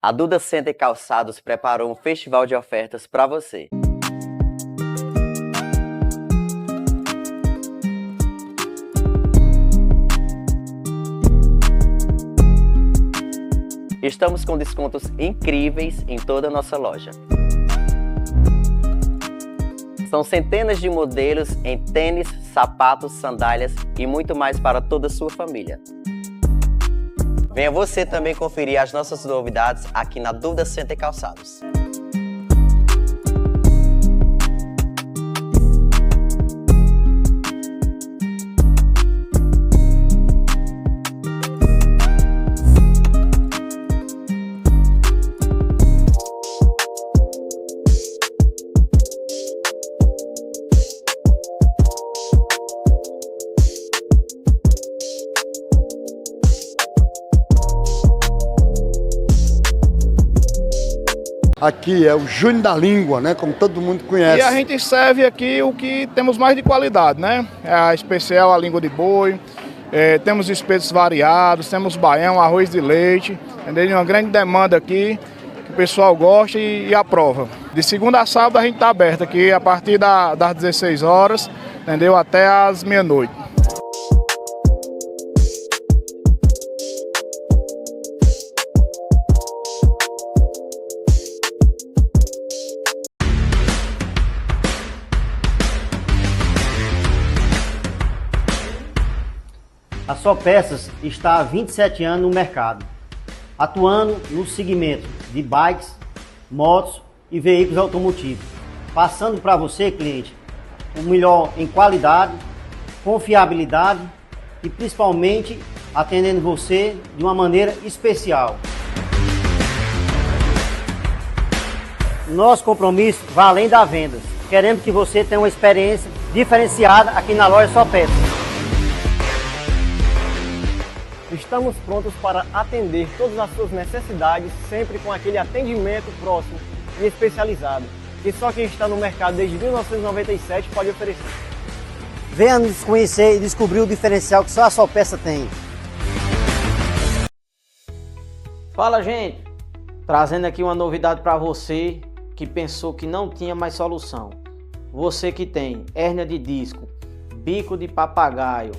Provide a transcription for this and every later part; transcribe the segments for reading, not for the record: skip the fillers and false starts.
A Duda Center Calçados preparou um festival de ofertas para você. Estamos com descontos incríveis em toda a nossa loja. São centenas de modelos em tênis, sapatos, sandálias e muito mais para toda a sua família. Venha você também conferir as nossas novidades aqui na Duda Center Calçados. Aqui é o Júnior da Língua, né? Como todo mundo conhece. E a gente serve aqui o que temos mais de qualidade, né? É a especial, a língua de boi, temos espetos variados, temos baião, arroz de leite, entendeu? Uma grande demanda aqui, que o pessoal gosta e aprova. De segunda a sábado a gente está aberto aqui a partir das 16 horas, entendeu? Até as meia-noite. A Só Peças está há 27 anos no mercado, atuando no segmento de bikes, motos e veículos automotivos, passando para você, cliente, o melhor em qualidade, confiabilidade e principalmente atendendo você de uma maneira especial. Nosso compromisso vai além das vendas. Queremos que você tenha uma experiência diferenciada aqui na loja Só Peças. Estamos prontos para atender todas as suas necessidades, sempre com aquele atendimento próximo e especializado, que só quem está no mercado desde 1997 pode oferecer. Venha nos conhecer e descobrir o diferencial que só a Só Peça tem. Fala, gente! Trazendo aqui uma novidade para você que pensou que não tinha mais solução. Você que tem hérnia de disco, bico de papagaio,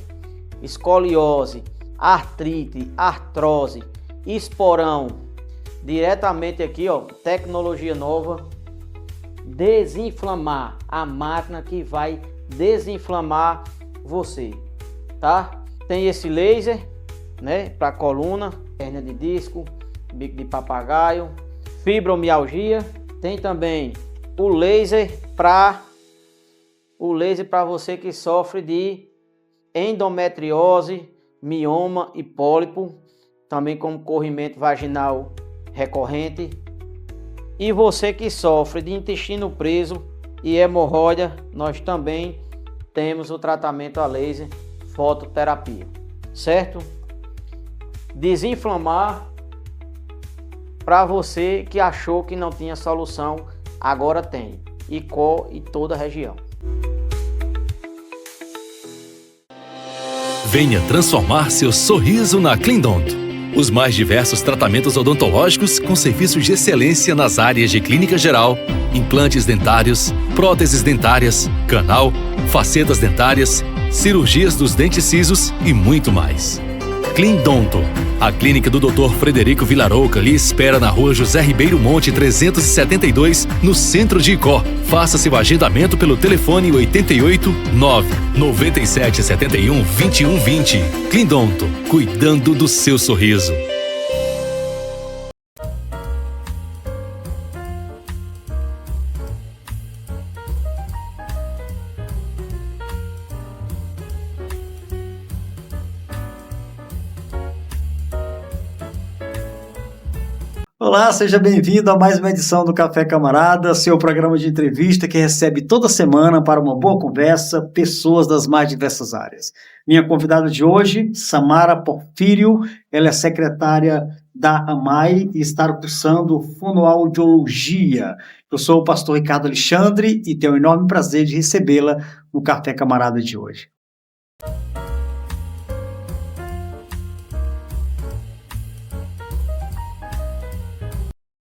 escoliose, artrite, artrose, esporão, diretamente aqui, ó, tecnologia nova, desinflamar, a máquina que vai desinflamar você, tá? Tem esse laser, né, para coluna, hérnia de disco, bico de papagaio, fibromialgia, tem também o laser para você que sofre de endometriose, mioma e pólipo, também como corrimento vaginal recorrente. E você que sofre de intestino preso e hemorroida, nós também temos o tratamento a laser fototerapia, certo? Desinflamar para você que achou que não tinha solução, agora tem. Icó e toda a região. Venha transformar seu sorriso na Cleandonto. Os mais diversos tratamentos odontológicos com serviços de excelência nas áreas de clínica geral, implantes dentários, próteses dentárias, canal, facetas dentárias, cirurgias dos dentes cisos e muito mais. Cleandonto. A clínica do Dr. Frederico Vilarouca lhe espera na rua José Ribeiro Monte 372, no centro de Icó. Faça seu agendamento pelo telefone 88 9 97 71 21 20. Cleandonto, cuidando do seu sorriso. Olá, seja bem-vindo a mais uma edição do Café Camarada, seu programa de entrevista que recebe toda semana para uma boa conversa pessoas das mais diversas áreas. Minha convidada de hoje, Samara Porfírio, ela é secretária da AMAI e está cursando fonoaudiologia. Eu sou o pastor Ricardo Alexandre e tenho o enorme prazer de recebê-la no Café Camarada de hoje.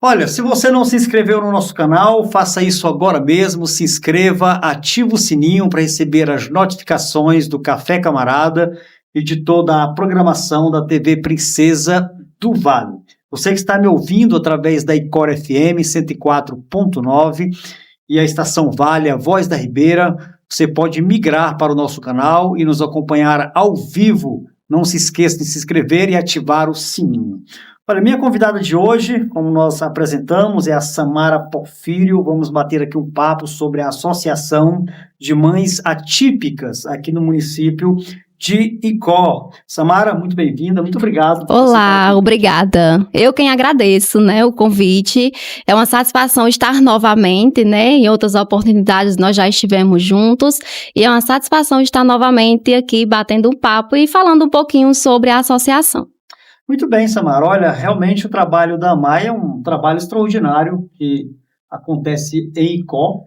Olha, se você não se inscreveu no nosso canal, faça isso agora mesmo, se inscreva, ative o sininho para receber as notificações do Café Camarada e de toda a programação da TV Princesa do Vale. Você que está me ouvindo através da Icor FM 104.9 e a Estação Vale, a Voz da Ribeira, você pode migrar para o nosso canal e nos acompanhar ao vivo. Não se esqueça de se inscrever e ativar o sininho. Olha, minha convidada de hoje, como nós apresentamos, é a Samara Porfírio. Vamos bater aqui um papo sobre a Associação de Mães Atípicas aqui no município de Icó. Samara, muito bem-vinda, muito obrigado. Olá, obrigada. Eu quem agradeço, né, o convite. É uma satisfação estar novamente, né, em outras oportunidades nós já estivemos juntos, e é uma satisfação estar novamente aqui batendo um papo e falando um pouquinho sobre a associação. Muito bem, Samara. Olha, realmente o trabalho da AMAI é um trabalho extraordinário que acontece em Icó.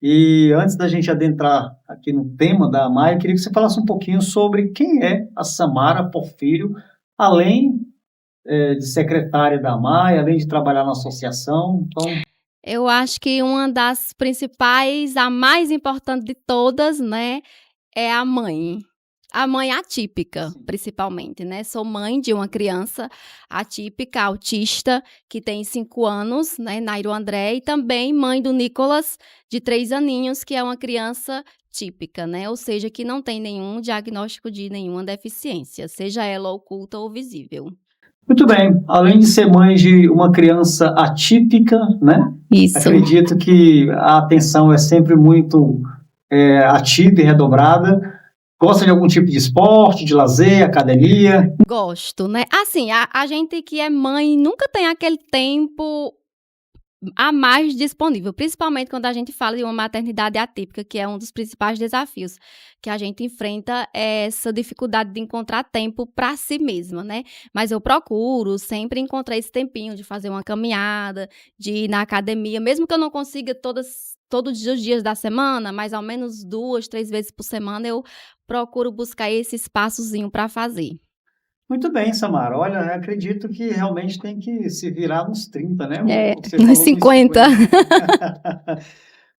E antes da gente adentrar aqui no tema da AMAI, eu queria que você falasse um pouquinho sobre quem é a Samara Porfírio, além de secretária da AMAI, além de trabalhar na associação. Então... Eu acho que uma das principais, a mais importante de todas, né, é a mãe. A mãe atípica, principalmente, né? Sou mãe de uma criança atípica, autista, que tem 5 anos, né? Nairo André, e também mãe do Nicolas, de 3 aninhos, que é uma criança típica, né? Ou seja, que não tem nenhum diagnóstico de nenhuma deficiência, seja ela oculta ou visível. Muito bem. Além de ser mãe de uma criança atípica, né? Isso. Acredito que a atenção é sempre muito ativa e redobrada. Gosta de algum tipo de esporte, de lazer, academia? Gosto, né? Assim, a gente que é mãe nunca tem aquele tempo a mais disponível, principalmente quando a gente fala de uma maternidade atípica, que é um dos principais desafios que a gente enfrenta, é essa dificuldade de encontrar tempo para si mesma, né? Mas eu procuro sempre encontrar esse tempinho de fazer uma caminhada, de ir na academia, mesmo que eu não consiga todos os dias da semana, mas ao menos 2, 3 vezes por semana eu procuro buscar esse espaçozinho para fazer. Muito bem, Samara. Olha, eu acredito que realmente tem que se virar nos 30, né? Nos 50.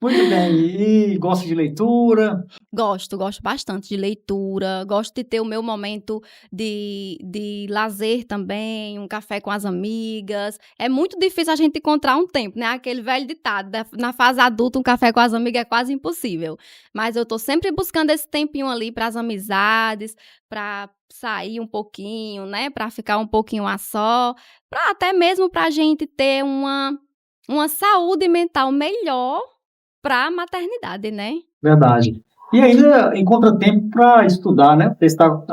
Muito bem. E gosta de leitura? Gosto bastante de leitura, gosto de ter o meu momento de lazer também, um café com as amigas. É muito difícil a gente encontrar um tempo, né? Aquele velho ditado, na fase adulta, um café com as amigas é quase impossível. Mas eu tô sempre buscando esse tempinho ali para as amizades, para sair um pouquinho, né? Para ficar um pouquinho a só, até mesmo para a gente ter uma saúde mental melhor para a maternidade, né? Verdade. E ainda encontra tempo para estudar, né?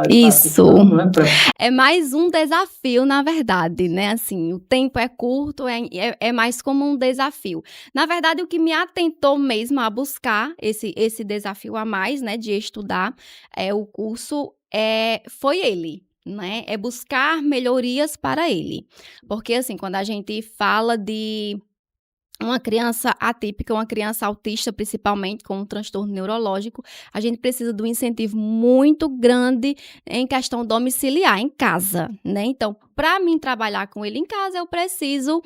Isso. Estudando, né? É mais um desafio, na verdade, né? Assim, o tempo é curto, é mais como um desafio. Na verdade, o que me atentou mesmo a buscar esse desafio a mais, né? De estudar o curso, foi ele. Né? É buscar melhorias para ele. Porque, assim, quando a gente fala de uma criança atípica, uma criança autista, principalmente, com um transtorno neurológico, a gente precisa de um incentivo muito grande em questão domiciliar, em casa, né? Então, para mim trabalhar com ele em casa, eu preciso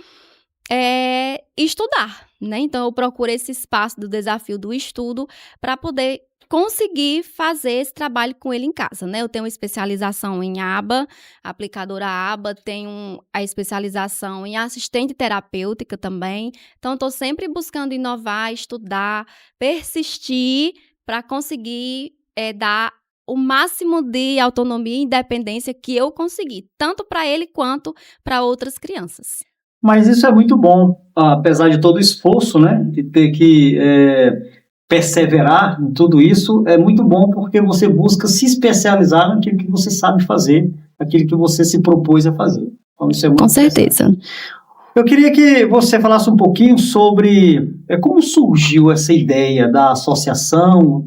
estudar, né? Então, eu procuro esse espaço do desafio do estudo para poder conseguir fazer esse trabalho com ele em casa, né? Eu tenho especialização em aba, aplicadora aba, tenho a especialização em assistente terapêutica também. Então, estou sempre buscando inovar, estudar, persistir para conseguir dar o máximo de autonomia e independência que eu conseguir, tanto para ele quanto para outras crianças. Mas isso é muito bom, apesar de todo o esforço, né? De ter que perseverar em tudo isso, é muito bom porque você busca se especializar naquilo que você sabe fazer, naquilo que você se propôs a fazer. Então, isso é muito Com certeza. Eu queria que você falasse um pouquinho sobre como surgiu essa ideia da associação.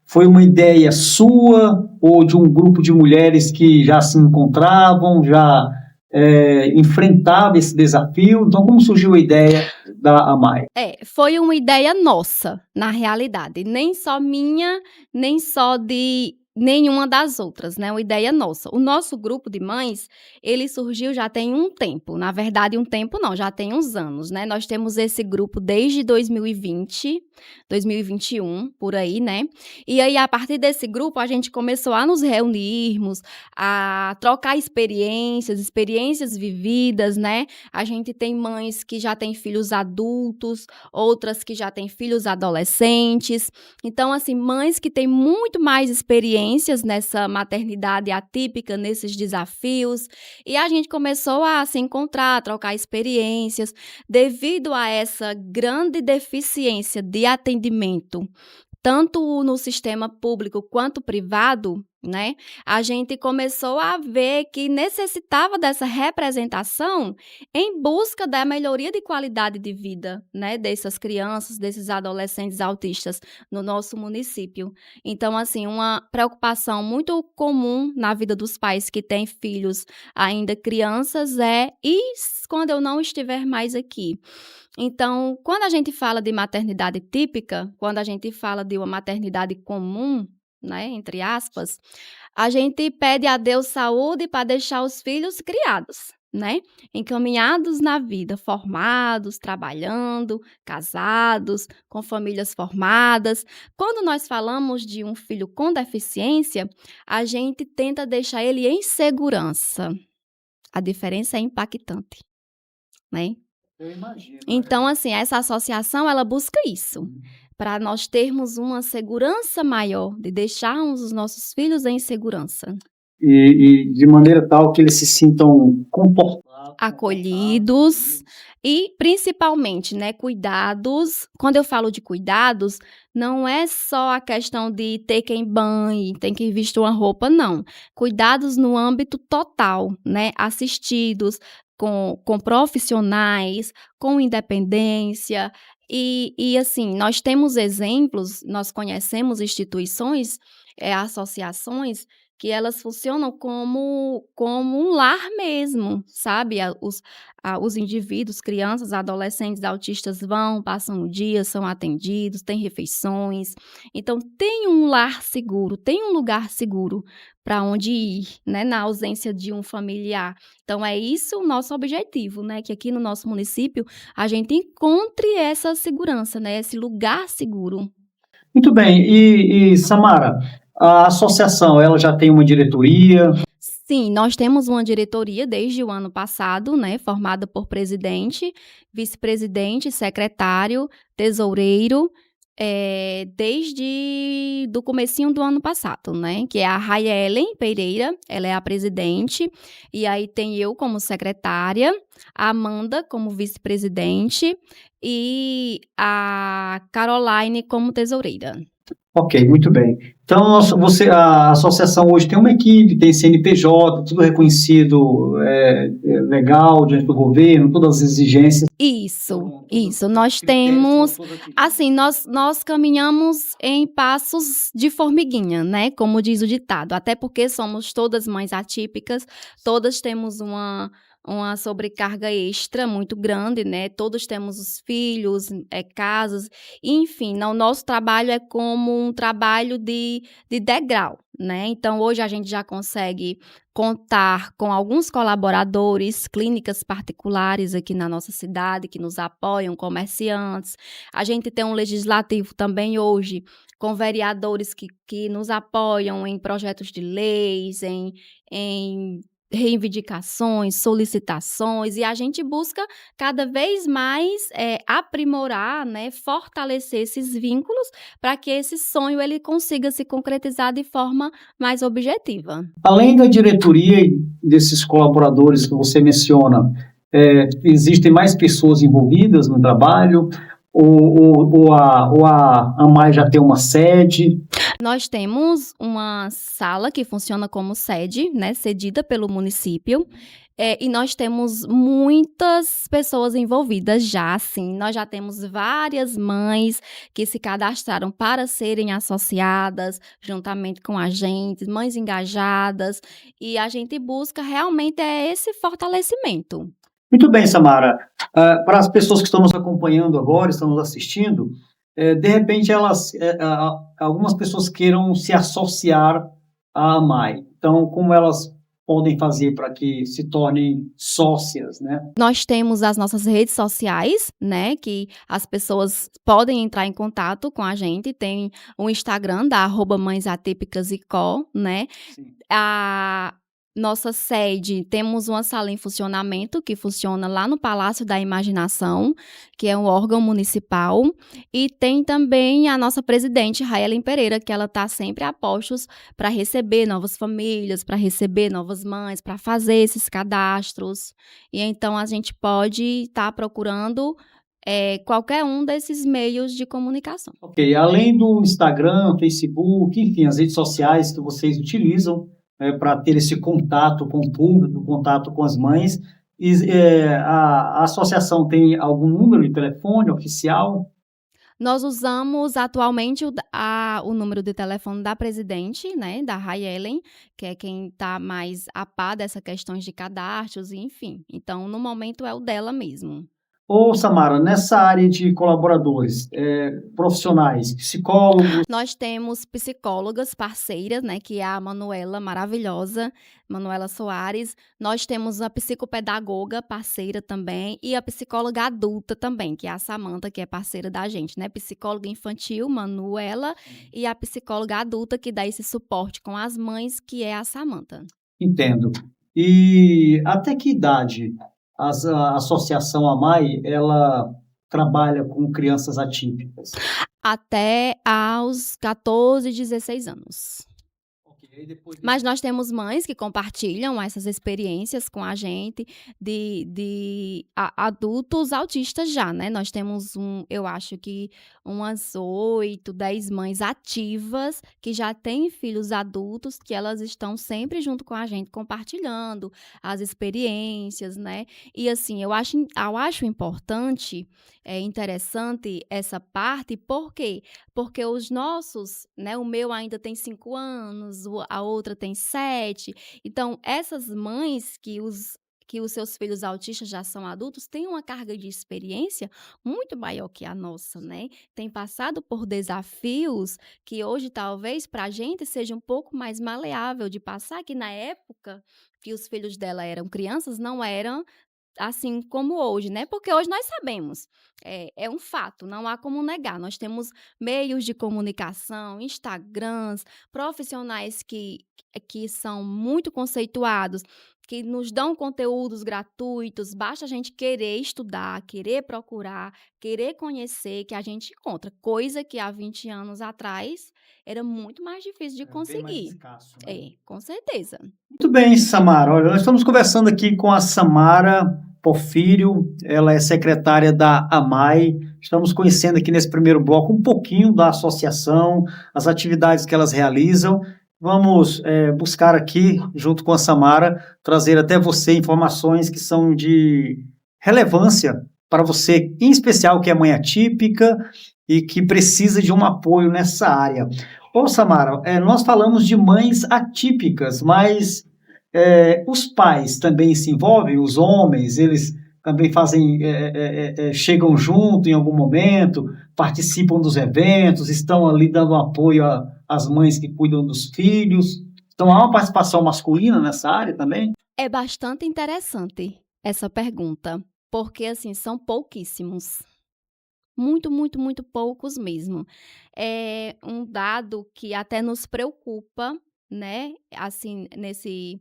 Foi uma ideia sua ou de um grupo de mulheres que já se encontravam, já enfrentava esse desafio? Então, como surgiu a ideia da AMAI? Foi uma ideia nossa, na realidade. Nem só minha, nem só de nenhuma das outras, né? Uma ideia nossa. O nosso grupo de mães, ele surgiu já tem um tempo. Na verdade, um tempo não, já tem uns anos, né? Nós temos esse grupo desde 2020, 2021, por aí, né? E aí, a partir desse grupo, a gente começou a nos reunirmos, a trocar experiências vividas, né? A gente tem mães que já têm filhos adultos, outras que já têm filhos adolescentes. Então, assim, mães que têm muito mais experiências nessa maternidade atípica, nesses desafios, e a gente começou a se encontrar, a trocar experiências, devido a essa grande deficiência de atendimento, tanto no sistema público quanto privado, né? A gente começou a ver que necessitava dessa representação em busca da melhoria de qualidade de vida, né? Dessas crianças, desses adolescentes autistas no nosso município. Então, assim, uma preocupação muito comum na vida dos pais que têm filhos ainda crianças e quando eu não estiver mais aqui? Então, quando a gente fala de maternidade típica, quando a gente fala de uma maternidade comum, né, entre aspas, a gente pede a Deus saúde para deixar os filhos criados, né, encaminhados na vida, formados, trabalhando, casados, com famílias formadas. Quando nós falamos de um filho com deficiência, a gente tenta deixar ele em segurança. A diferença é impactante, né? Eu imagino. Então, assim, essa associação, ela busca isso, para nós termos uma segurança maior, de deixarmos os nossos filhos em segurança. E de maneira tal que eles se sintam comportados, Acolhidos e, principalmente, né, cuidados. Quando eu falo de cuidados, não é só a questão de ter quem banhe, tem quem vista uma roupa, não. Cuidados no âmbito total, né, assistidos com profissionais, com independência. E assim, nós temos exemplos, nós conhecemos instituições, associações, que elas funcionam como um lar mesmo, sabe? Os indivíduos, crianças, adolescentes, autistas vão, passam o dia, são atendidos, têm refeições. Então, tem um lar seguro, tem um lugar seguro para onde ir, né? Na ausência de um familiar. Então, é isso o nosso objetivo, né? Que aqui no nosso município a gente encontre essa segurança, né? Esse lugar seguro. Muito bem. E Samara, a associação, ela já tem uma diretoria? Sim, nós temos uma diretoria desde o ano passado, né, formada por presidente, vice-presidente, secretário, tesoureiro, desde do comecinho do ano passado, né, que é a Rayelen Pereira, ela é a presidente, e aí tem eu como secretária, a Amanda como vice-presidente e a Caroline como tesoureira. Ok, muito bem. Então, a associação hoje tem uma equipe, tem CNPJ, tudo reconhecido, legal diante do governo, todas as exigências. Isso. Nós temos, assim, nós caminhamos em passos de formiguinha, né? Como diz o ditado. Até porque somos todas mães atípicas, todas temos uma sobrecarga extra muito grande, né? Todos temos os filhos, casas, enfim, o nosso trabalho é como um trabalho de degrau, né? Então, hoje a gente já consegue contar com alguns colaboradores, clínicas particulares aqui na nossa cidade que nos apoiam, comerciantes. A gente tem um legislativo também hoje, com vereadores que nos apoiam em projetos de leis, em reivindicações, solicitações, e a gente busca cada vez mais aprimorar, né, fortalecer esses vínculos para que esse sonho ele consiga se concretizar de forma mais objetiva. Além da diretoria e desses colaboradores que você menciona, existem mais pessoas envolvidas no trabalho? Ou a AMAI já tem uma sede? Nós temos uma sala que funciona como sede, né, cedida pelo município, e nós temos muitas pessoas envolvidas já, sim. Nós já temos várias mães que se cadastraram para serem associadas juntamente com a gente, mães engajadas, e a gente busca realmente esse fortalecimento. Muito bem, Samara. Para as pessoas que estão nos acompanhando agora, estão nos assistindo, de repente algumas pessoas queiram se associar a AMAI. Então, como elas podem fazer para que se tornem sócias, né? Nós temos as nossas redes sociais, né, que as pessoas podem entrar em contato com a gente. Tem o Instagram da @mãesatípicas_co, né? Sim. A nossa sede, temos uma sala em funcionamento que funciona lá no Palácio da Imaginação, que é um órgão municipal, e tem também a nossa presidente, Raelen Pereira, que ela está sempre a postos para receber novas famílias, para receber novas mães, para fazer esses cadastros. E então a gente pode estar procurando qualquer um desses meios de comunicação. Ok, além do Instagram, Facebook, enfim, as redes sociais que vocês utilizam para ter esse contato com o público, contato com as mães, a associação tem algum número de telefone oficial? Nós usamos atualmente o número de telefone da presidente, né, da Raelen, que é quem está mais a par dessas questões de cadastros, enfim. Então, no momento é o dela mesmo. Ô, Samara, nessa área de colaboradores, profissionais, psicólogos, Nós temos psicólogas parceiras, né, que é a Manuela maravilhosa, Manuela Soares. Nós temos a psicopedagoga parceira também e a psicóloga adulta também, que é a Samanta, que é parceira da gente, né? Psicóloga infantil, Manuela, e a psicóloga adulta que dá esse suporte com as mães, que é a Samanta. entendo. E até que idade a Associação AMAI, ela trabalha com crianças atípicas? Até aos 14, 16 anos. Mas nós temos mães que compartilham essas experiências com a gente, de adultos autistas já, né? Nós temos eu acho que umas 8, 10 mães ativas que já têm filhos adultos, que elas estão sempre junto com a gente, compartilhando as experiências, né? E assim, eu acho importante, interessante essa parte, por quê? Porque os nossos, né, o meu ainda tem 5 anos, a outra tem 7. Então, essas mães que os seus filhos autistas já são adultos têm uma carga de experiência muito maior que a nossa, né? Tem passado por desafios que hoje talvez para a gente seja um pouco mais maleável de passar, que na época que os filhos dela eram crianças não eram assim como hoje, né? Porque hoje nós sabemos, é um fato, não há como negar. Nós temos meios de comunicação, Instagrams, profissionais que são muito conceituados, que nos dão conteúdos gratuitos, basta a gente querer estudar, querer procurar, querer conhecer, que a gente encontra, coisa que há 20 anos atrás era muito mais difícil de Bem mais conseguir. escasso, né? Com certeza. Muito bem, Samara. Olha, nós estamos conversando aqui com a Samara Porfírio, ela é secretária da AMAI. Estamos conhecendo aqui nesse primeiro bloco um pouquinho da associação, as atividades que elas realizam. Vamos buscar aqui, junto com a Samara, trazer até você informações que são de relevância para você, em especial que é mãe atípica e que precisa de um apoio nessa área. Ô, Samara, nós falamos de mães atípicas, mas os pais também se envolvem, os homens, eles também fazem, chegam junto em algum momento, participam dos eventos, estão ali dando apoio às mães que cuidam dos filhos. Então, há uma participação masculina nessa área também? É bastante interessante essa pergunta, porque assim, são pouquíssimos. Muito, muito, muito poucos mesmo. É um dado que até nos preocupa, né? Assim, nesse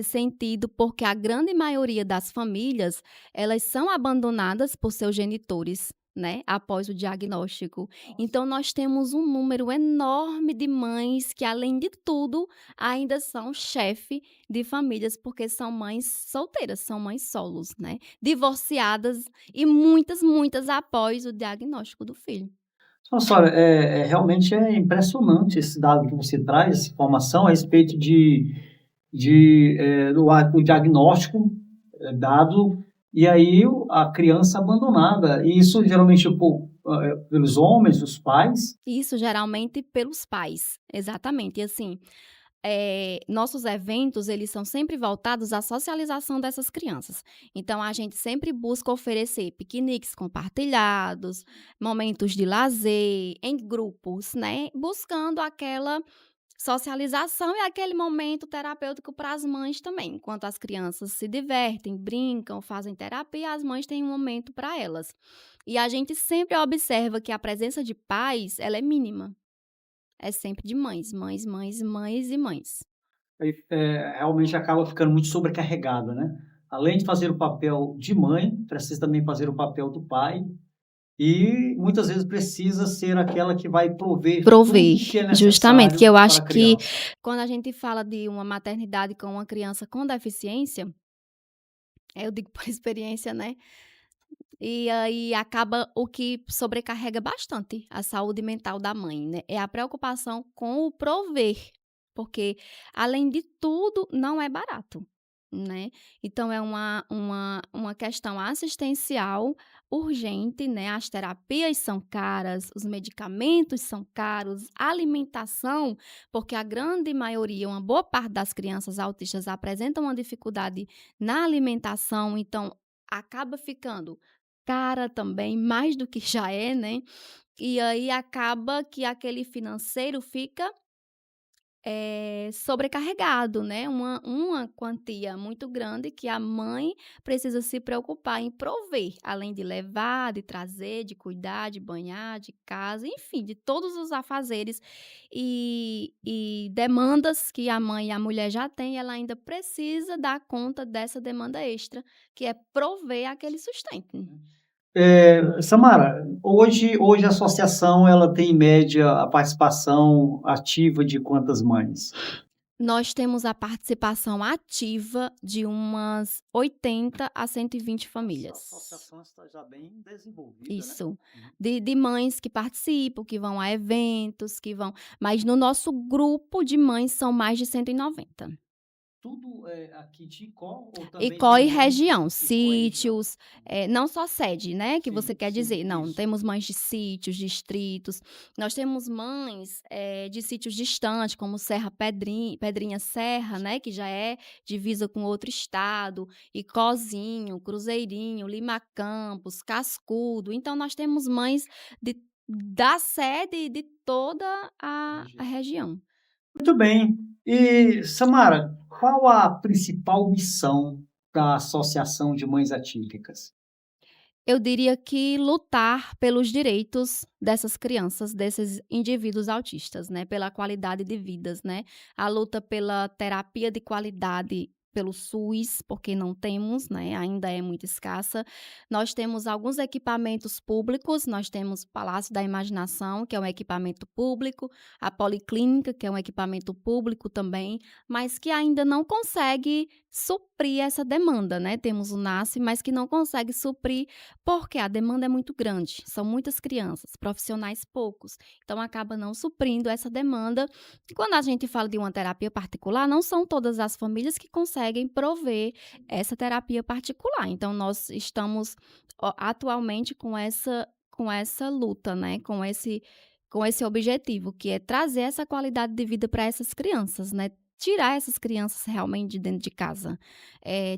sentido, porque a grande maioria das famílias, elas são abandonadas por seus genitores, né? Após o diagnóstico. Então, nós temos um número enorme de mães que, além de tudo, ainda são chefe de famílias, porque são mães solteiras, são mães solos, né? Divorciadas e muitas, muitas após o diagnóstico do filho. Nossa, olha, realmente é impressionante esse dado que você traz, essa informação a respeito do diagnóstico dado e aí a criança abandonada. E isso geralmente pelos homens, os pais. Isso geralmente pelos pais, exatamente. E assim, nossos eventos, eles são sempre voltados à socialização dessas crianças. Então, a gente sempre busca oferecer piqueniques compartilhados, momentos de lazer, em grupos, né? Buscando aquela Socialização é aquele momento terapêutico para as mães também. Enquanto as crianças se divertem, brincam, fazem terapia, as mães têm um momento para elas. E a gente sempre observa que a presença de pais, ela é mínima. É sempre de mães, mães, mães, mães e mães. Aí, realmente acaba ficando muito sobrecarregada, né? Além de fazer o papel de mãe, precisa também fazer o papel do pai e muitas vezes precisa ser aquela que vai prover tudo que é Justamente, que eu necessário para acho a que criança. quando a gente fala de uma maternidade com uma criança com deficiência, eu digo por experiência, né? E aí acaba o que sobrecarrega bastante a saúde mental da mãe, né? É a preocupação com o prover, porque além de tudo, não é barato, né? Então é uma questão assistencial urgente, né? As terapias são caras, os medicamentos são caros, a alimentação, porque a grande maioria, uma boa parte das crianças autistas apresentam uma dificuldade na alimentação, então acaba ficando cara também, mais do que já é, né. E aí acaba que aquele financeiro fica, sobrecarregado, né, uma quantia muito grande que a mãe precisa se preocupar em prover, além de levar, de trazer, de cuidar, de banhar, de casa, enfim, de todos os afazeres e demandas que a mãe e a mulher já têm, ela ainda precisa dar conta dessa demanda extra, que é prover aquele sustento. Samara, hoje a associação ela tem em média a participação ativa de quantas mães? Nós temos a participação ativa de umas 80 a 120 A famílias. associação está já bem desenvolvida, né? Isso. De mães que participam, que vão a eventos, que vão. Mas no nosso grupo de mães são mais de 190. Tudo aqui de Icó ou também Icó tem e mães região, Icó e região? sítios, não só sede, né, que você Sim, quer sim, dizer. Não, isso. temos mães de sítios, distritos. Nós temos mães, de sítios distantes, como Serra Pedrinha Serra, né, que já é divisa com outro estado, Icózinho, Cruzeirinho, Lima Campos, Cascudo. Então nós temos mães da sede e de toda a região. Muito bem. E, Samara, qual a principal missão da Associação de Mães Atípicas? Eu diria que lutar pelos direitos dessas crianças, desses indivíduos autistas, né, pela qualidade de vidas, né. A luta pela terapia de qualidade pelo SUS, porque não temos, né, ainda é muito escassa. Nós temos alguns equipamentos públicos, nós temos o Palácio da Imaginação, que é um equipamento público, a Policlínica, que é um equipamento público também, mas que ainda não consegue suprir essa demanda, né. Temos o NASF, mas que não consegue suprir porque a demanda é muito grande, são muitas crianças, profissionais poucos, então acaba não suprindo essa demanda. E quando a gente fala de uma terapia particular, não são todas as famílias que conseguem prover essa terapia particular. Então nós estamos atualmente com essa luta, né, com esse objetivo, que é trazer essa qualidade de vida para essas crianças, né? Tirar essas crianças realmente de dentro de casa.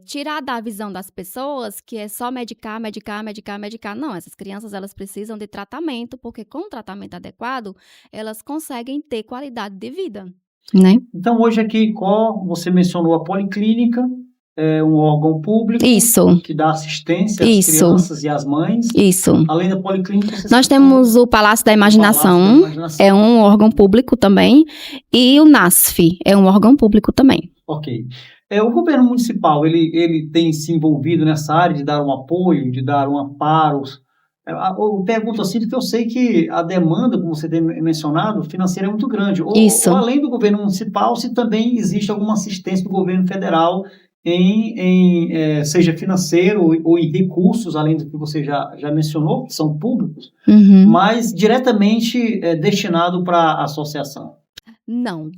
Tirar da visão das pessoas que é só medicar, medicar, medicar, medicar. Não, essas crianças elas precisam de tratamento, porque com o tratamento adequado, elas conseguem ter qualidade de vida, né? Então, hoje aqui em Icó, você mencionou a Policlínica, um órgão público Isso, que dá assistência às isso, crianças e às mães. isso. Além da Policlínica, você Nós citou temos o Palácio da o Palácio da Imaginação, Imaginação. é um órgão público também, e o NASF é um órgão público também. Ok. O governo municipal, ele tem se envolvido nessa área de dar um apoio, de dar um amparo? Eu pergunto assim, porque eu sei que a demanda, como você tem mencionado, financeira é muito grande. Isso. Ou além do governo municipal, se também existe alguma assistência do governo federal seja financeiro ou em recursos, além do que você já mencionou, que são públicos, Uhum. mas diretamente destinado para a associação. Não.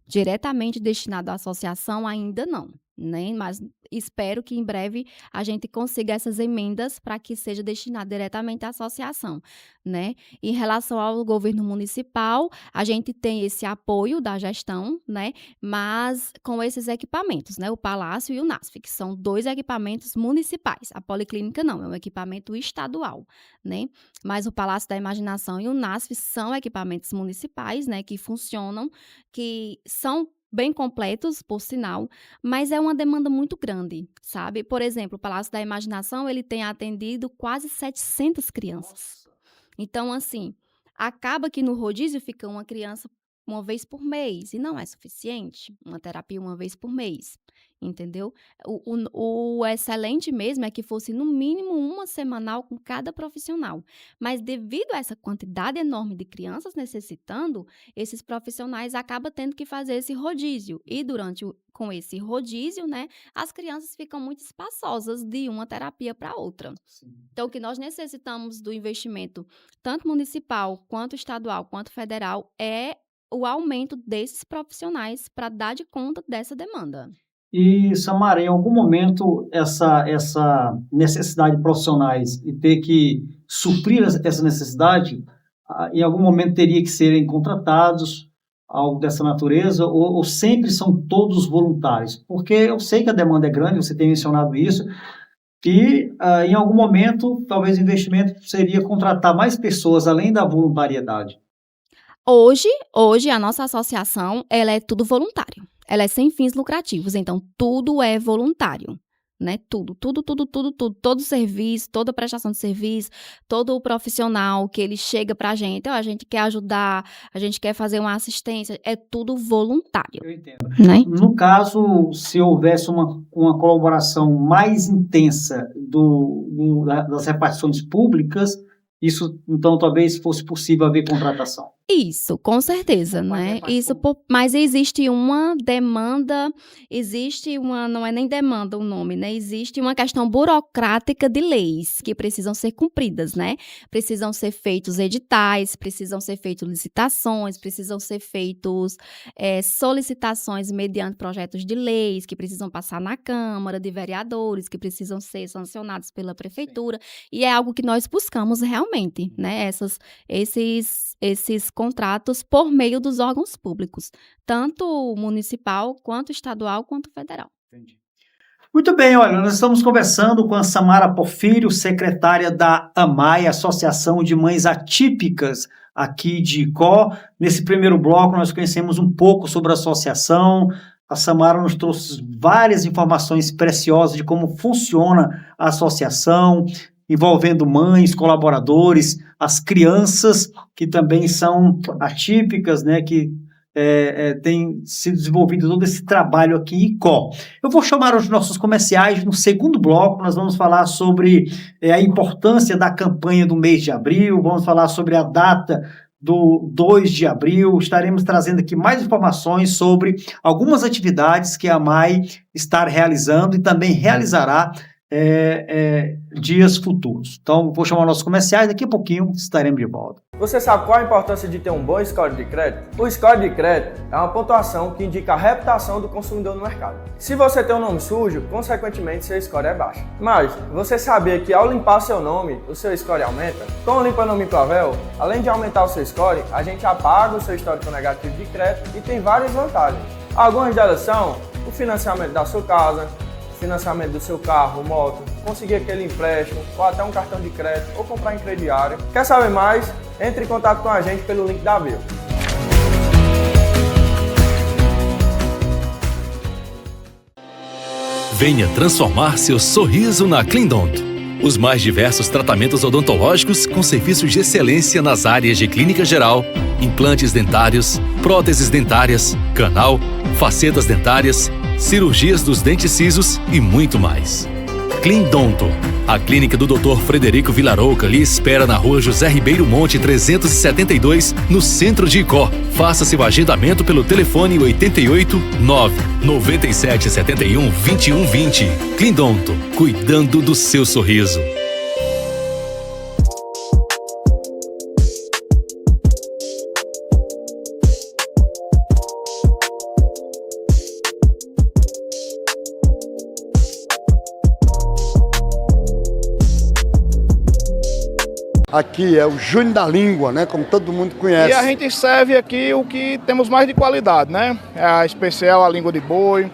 Diretamente destinado à associação, ainda não. né? Mas espero que em breve a gente consiga essas emendas para que seja destinado diretamente à associação, né? Em relação ao governo municipal, a gente tem esse apoio da gestão, né? Mas com esses equipamentos, né? O Palácio e o NASF, que são 2 equipamentos municipais. A Policlínica não, é um equipamento estadual, né? Mas o Palácio da Imaginação e o NASF são equipamentos municipais, né? Que funcionam, que são bem completos, por sinal, mas é uma demanda muito grande, sabe? Por exemplo, o Palácio da Imaginação, ele tem atendido quase 700 crianças. Então, assim, acaba que no rodízio fica uma criança uma vez por mês, e não é suficiente, uma terapia uma vez por mês, entendeu? O excelente mesmo é que fosse no mínimo uma semanal com cada profissional, mas devido a essa quantidade enorme de crianças necessitando, esses profissionais acabam tendo que fazer esse rodízio, e com esse rodízio, né, as crianças ficam muito espaçosas de uma terapia para outra. Então, o que nós necessitamos do investimento, tanto municipal, quanto estadual, quanto federal, é o aumento desses profissionais para dar de conta dessa demanda. E, Samara, em algum momento, essa necessidade de profissionais e ter que suprir essa necessidade, em algum momento teria que serem contratados, algo dessa natureza, ou sempre são todos voluntários? Porque eu sei que a demanda é grande, você tem mencionado isso, e em algum momento, talvez o investimento seria contratar mais pessoas, além da voluntariedade. Hoje a nossa associação, ela é tudo voluntário. Ela é sem fins lucrativos, então tudo é voluntário, né? Tudo. Todo serviço, toda prestação de serviço, todo o profissional que ele chega pra gente, a gente quer ajudar, a gente quer fazer uma assistência, é tudo voluntário. Eu entendo. Né? No caso, se houvesse uma colaboração mais intensa das repartições públicas, isso, então, talvez fosse possível haver contratação. Isso, com certeza, né? Mas existe uma demanda, não é nem demanda o nome, né? Existe uma questão burocrática de leis que precisam ser cumpridas, né? Precisam ser feitos editais, precisam ser feitas licitações, precisam ser feitos solicitações mediante projetos de leis que precisam passar na Câmara de Vereadores, que precisam ser sancionados pela Prefeitura, e é algo que nós buscamos realmente, né? Esses contratos por meio dos órgãos públicos, tanto municipal, quanto estadual, quanto federal. Entendi. Muito bem, olha, nós estamos conversando com a Samara Porfírio, secretária da AMAI, Associação de Mães Atípicas, aqui de Icó. Nesse primeiro bloco, nós conhecemos um pouco sobre a associação. A Samara nos trouxe várias informações preciosas de como funciona a associação, envolvendo mães, colaboradores, as crianças que também são atípicas, né, que tem sido desenvolvido todo esse trabalho aqui em Icó. Eu vou chamar os nossos comerciais. No segundo bloco, nós vamos falar sobre a importância da campanha do mês de abril, vamos falar sobre a data do 2 de abril, estaremos trazendo aqui mais informações sobre algumas atividades que a AMAI está realizando e também realizará dias futuros. Então, vou chamar nossos comerciais, daqui a pouquinho estaremos de volta. Você sabe qual a importância de ter um bom score de crédito? O score de crédito é uma pontuação que indica a reputação do consumidor no mercado. Se você tem um nome sujo, consequentemente seu score é baixo. Mas, você sabia que ao limpar seu nome, o seu score aumenta? Com o Limpa Nome Pavel, além de aumentar o seu score, a gente apaga o seu histórico negativo de crédito e tem várias vantagens. Algumas delas são o financiamento da sua casa, financiamento do seu carro, moto, conseguir aquele empréstimo ou até um cartão de crédito ou comprar em crediário. Quer saber mais? Entre em contato com a gente pelo link da bio. Venha transformar seu sorriso na Clindonto. Os mais diversos tratamentos odontológicos com serviços de excelência nas áreas de clínica geral, implantes dentários, próteses dentárias, canal, facetas dentárias, cirurgias dos dentes cisos e muito mais. Clindonto, a clínica do Dr. Frederico Vilarouca lhe espera na rua José Ribeiro Monte 372, no centro de Icó. Faça seu agendamento pelo telefone 88 9 97 71 21 20. Clindonto, cuidando do seu sorriso. Aqui é o Júnior da Língua, né? Como todo mundo conhece. E a gente serve aqui o que temos mais de qualidade, né? É a especial, a língua de boi,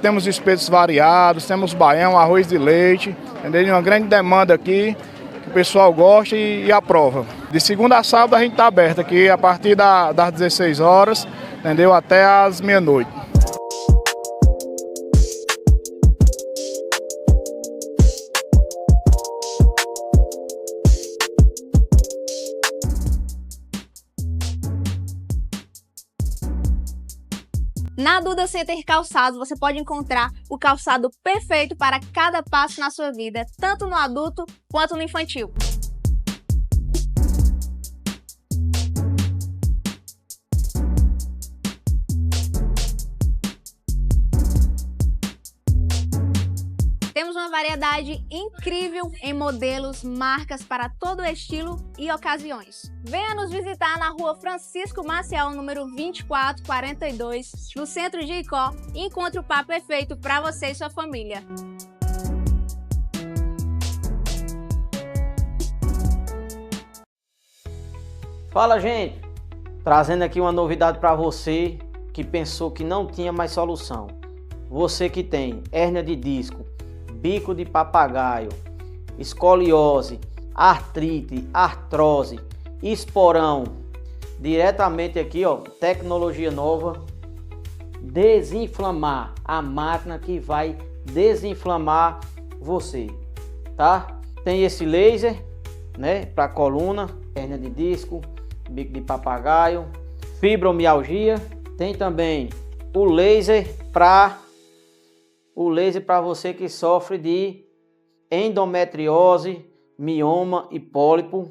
temos espetos variados, temos baião, arroz de leite, entendeu? Uma grande demanda aqui, que o pessoal gosta e aprova. De segunda a sábado a gente está aberto aqui a partir das 16 horas, entendeu? Até as meia-noite. Na Duda Center Calçados, você pode encontrar o calçado perfeito para cada passo na sua vida, tanto no adulto quanto no infantil. Temos uma variedade incrível em modelos, marcas para todo estilo e ocasiões. Venha nos visitar na rua Francisco Maciel, número 2442, no centro de Icó, e encontre o par perfeito para você e sua família. Fala, gente! Trazendo aqui uma novidade para você que pensou que não tinha mais solução. Você que tem hérnia de disco, bico de papagaio, escoliose, artrite, artrose, esporão, diretamente aqui, ó, tecnologia nova, desinflamar, a máquina que vai desinflamar você, tá? Tem esse laser, né, para coluna, hérnia de disco, bico de papagaio, fibromialgia. Tem também o laser para você que sofre de endometriose, mioma e pólipo,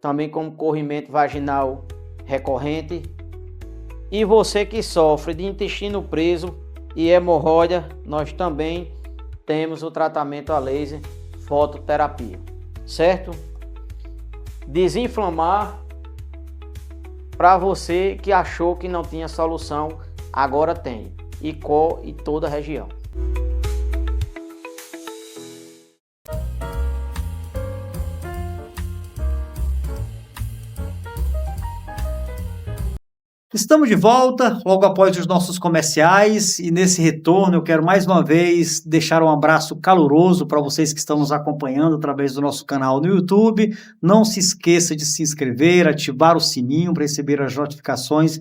também como corrimento vaginal recorrente. E você que sofre de intestino preso e hemorroida, nós também temos o tratamento a laser fototerapia, certo? Desinflamar para você que achou que não tinha solução, agora tem. Icó e toda a região. Estamos de volta, logo após os nossos comerciais, e nesse retorno eu quero mais uma vez deixar um abraço caloroso para vocês que estão nos acompanhando através do nosso canal no YouTube. Não se esqueça de se inscrever, ativar o sininho para receber as notificações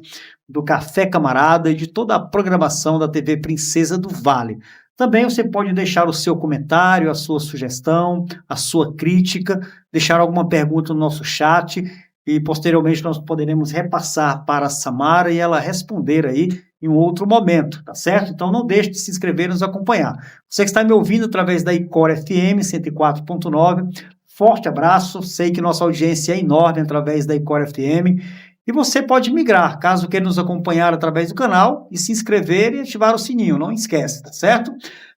do Café Camarada e de toda a programação da TV Princesa do Vale. Também você pode deixar o seu comentário, a sua sugestão, a sua crítica, deixar alguma pergunta no nosso chat, e posteriormente nós poderemos repassar para a Samara e ela responder aí em um outro momento, tá certo? Então não deixe de se inscrever e nos acompanhar. Você que está me ouvindo através da Icor FM 104.9, forte abraço, sei que nossa audiência é enorme através da Icor FM, e você pode migrar, caso queira nos acompanhar através do canal, e se inscrever e ativar o sininho, não esquece, tá certo?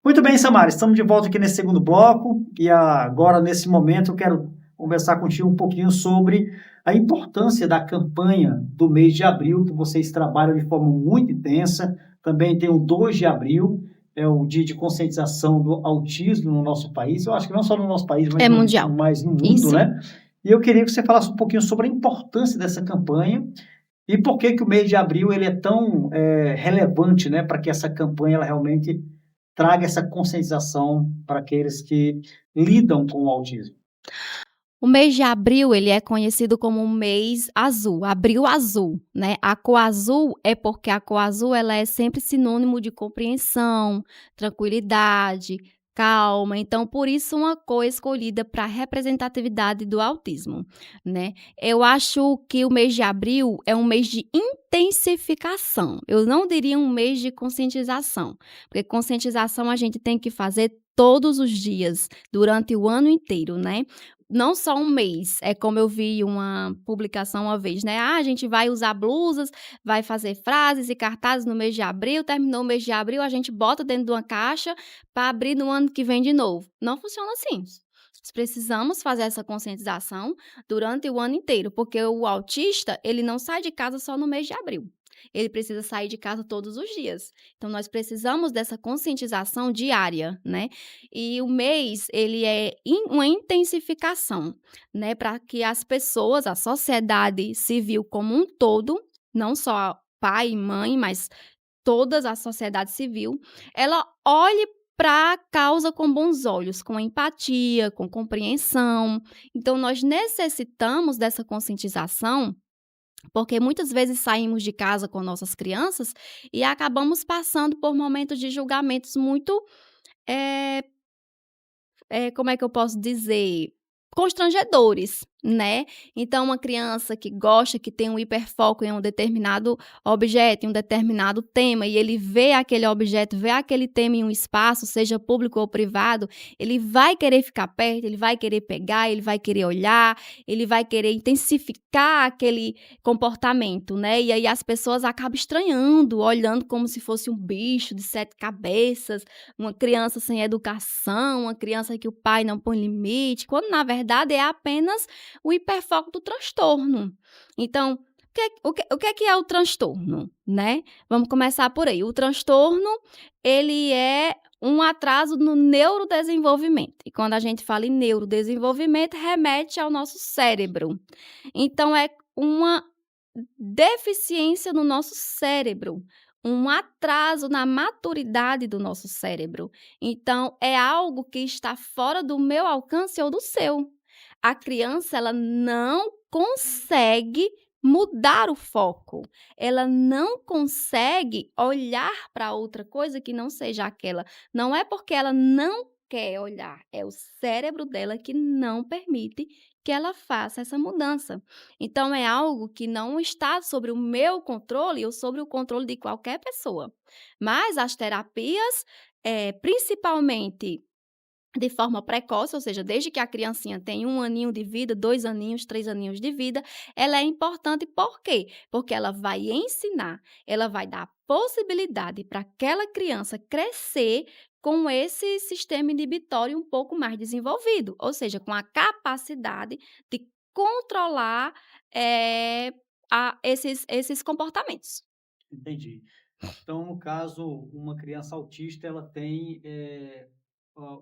Muito bem, Samara, estamos de volta aqui nesse segundo bloco, e agora, nesse momento, eu quero conversar contigo um pouquinho sobre a importância da campanha do mês de abril, que vocês trabalham de forma muito intensa. Também tem o 2 de abril, é o dia de conscientização do autismo no nosso país. Eu acho que não só no nosso país, mas mundial. Mas no mundo, Isso. né? E eu queria que você falasse um pouquinho sobre a importância dessa campanha e por que o mês de abril ele é tão relevante, né, para que essa campanha ela realmente traga essa conscientização para aqueles que lidam com o autismo. O mês de abril, ele é conhecido como um mês azul, abril azul, né? A cor azul é porque a cor azul, ela é sempre sinônimo de compreensão, tranquilidade, calma. Então, por isso, uma cor escolhida para a representatividade do autismo, né? Eu acho que o mês de abril é um mês de intensificação. Eu não diria um mês de conscientização, porque conscientização a gente tem que fazer todos os dias, durante o ano inteiro, né? Não só um mês, é como eu vi uma publicação uma vez, né? A gente vai usar blusas, vai fazer frases e cartazes no mês de abril, terminou o mês de abril, a gente bota dentro de uma caixa para abrir no ano que vem de novo. Não funciona assim. Nós precisamos fazer essa conscientização durante o ano inteiro, porque o autista, ele não sai de casa só no mês de abril. ele precisa sair de casa todos os dias. Então, nós precisamos dessa conscientização diária, né? E o mês, ele é uma intensificação, né? Para que as pessoas, a sociedade civil como um todo, não só pai e mãe, mas toda a sociedade civil, ela olhe para a causa com bons olhos, com empatia, com compreensão. Então, nós necessitamos dessa conscientização, porque muitas vezes saímos de casa com nossas crianças e acabamos passando por momentos de julgamentos muito, como é que eu posso dizer? Constrangedores, né? Então, uma criança que gosta, que tem um hiperfoco em um determinado objeto, em um determinado tema, e ele vê aquele objeto, vê aquele tema em um espaço, seja público ou privado, ele vai querer ficar perto, ele vai querer pegar, ele vai querer olhar, ele vai querer intensificar aquele comportamento, né? E aí as pessoas acabam estranhando, olhando como se fosse um bicho de 7 cabeças, uma criança sem educação, uma criança que o pai não põe limite, quando na verdade é apenas o hiperfoco do transtorno. Então, o que é o transtorno, né? Vamos começar por aí. O transtorno, ele é um atraso no neurodesenvolvimento. E quando a gente fala em neurodesenvolvimento, remete ao nosso cérebro. Então, é uma deficiência no nosso cérebro, um atraso na maturidade do nosso cérebro. Então, é algo que está fora do meu alcance ou do seu. A criança, ela não consegue mudar o foco. Ela não consegue olhar para outra coisa que não seja aquela. Não é porque ela não quer olhar, é o cérebro dela que não permite que ela faça essa mudança. Então, é algo que não está sobre o meu controle ou sobre o controle de qualquer pessoa. Mas as terapias, principalmente de forma precoce, ou seja, desde que a criancinha tem 1 aninho de vida, 2 aninhos, 3 aninhos de vida, ela é importante por quê? Porque ela vai ensinar, ela vai dar possibilidade para aquela criança crescer com esse sistema inibitório um pouco mais desenvolvido, ou seja, com a capacidade de controlar esses comportamentos. Entendi. Então, no caso, uma criança autista, ela tem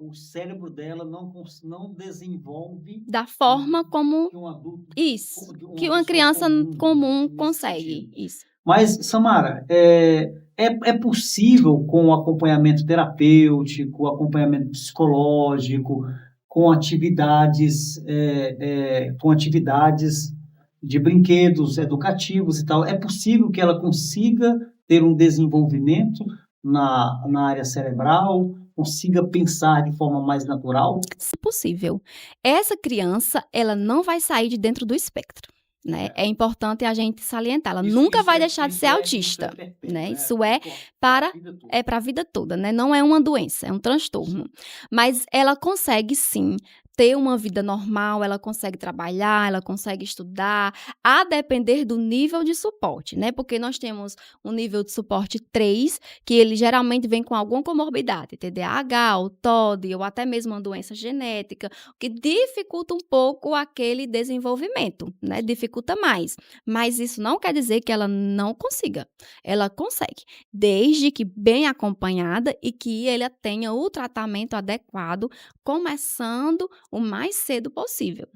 o cérebro dela não desenvolve Da forma como que um adulto, isso, que que uma uma pessoa criança comum nesse consegue. sentido. Isso. Mas, Samara, é possível com acompanhamento terapêutico, acompanhamento psicológico, com atividades de brinquedos educativos e tal, é possível que ela consiga ter um desenvolvimento na área cerebral, consiga pensar de forma mais natural? Se possível. Essa criança, ela não vai sair de dentro do espectro, né? É importante a gente salientar, ela nunca vai deixar de ser autista, né? Isso é para a vida toda, né? Não é uma doença, é um transtorno. Mas ela consegue sim ter uma vida normal, ela consegue trabalhar, ela consegue estudar, a depender do nível de suporte, né? Porque nós temos um nível de suporte 3, que ele geralmente vem com alguma comorbidade, TDAH, ou TOD, ou até mesmo uma doença genética, o que dificulta um pouco aquele desenvolvimento, né? Dificulta mais. Mas isso não quer dizer que ela não consiga. Ela consegue, desde que bem acompanhada e que ela tenha o tratamento adequado, começando o mais cedo possível.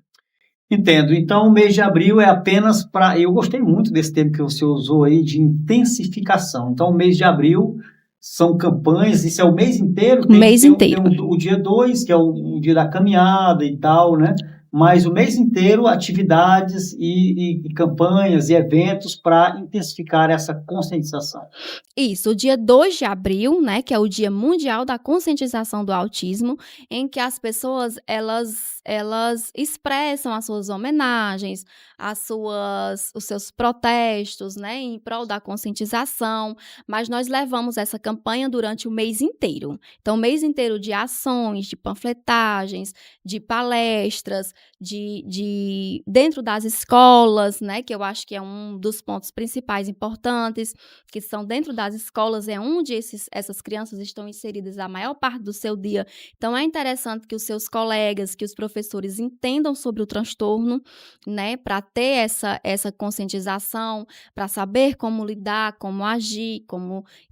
Entendo. Então, o mês de abril é apenas para... Eu gostei muito desse termo que você usou aí, de intensificação. Então, o mês de abril são campanhas, isso é o mês inteiro? O mês inteiro. Tem o dia 2, que é o dia da caminhada e tal, né? Mas o mês inteiro, atividades e campanhas e eventos para intensificar essa conscientização. Isso, o dia 2 de abril, né, que é o Dia Mundial da Conscientização do Autismo, em que as pessoas, elas expressam as suas homenagens, os seus protestos, né, em prol da conscientização, mas nós levamos essa campanha durante o mês inteiro. Então, o mês inteiro de ações, de panfletagens, de palestras, dentro das escolas, né, que eu acho que é um dos pontos principais importantes, que são dentro das escolas, é onde essas crianças estão inseridas a maior parte do seu dia. Então, é interessante que os seus colegas, que os professores entendam sobre o transtorno, né, para ter essa conscientização, para saber como lidar, como agir,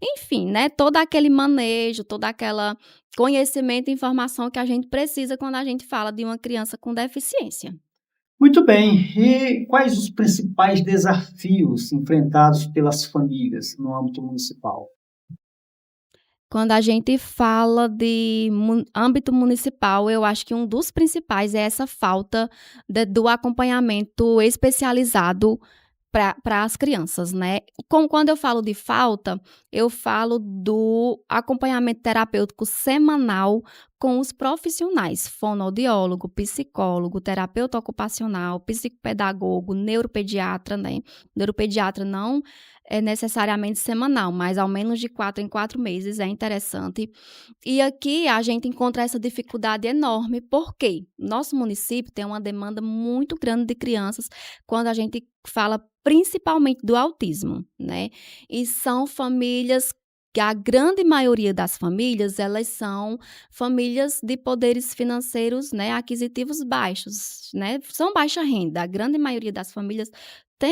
enfim, né, todo aquele manejo, todo aquele conhecimento e informação que a gente precisa quando a gente fala de uma criança com deficiência. Muito bem. E quais os principais desafios enfrentados pelas famílias no âmbito municipal? Quando a gente fala de âmbito municipal, eu acho que um dos principais é essa falta do acompanhamento especializado para as crianças, né? Quando eu falo de falta, eu falo do acompanhamento terapêutico semanal com os profissionais, fonoaudiólogo, psicólogo, terapeuta ocupacional, psicopedagogo, neuropediatra, né? Neuropediatra não é necessariamente semanal, mas ao menos de 4 em 4 meses é interessante. E aqui a gente encontra essa dificuldade enorme, porque nosso município tem uma demanda muito grande de crianças quando a gente fala principalmente do autismo, né? E são famílias que a grande maioria das famílias, elas são famílias de poderes financeiros, né, aquisitivos baixos, né? São baixa renda, a grande maioria das famílias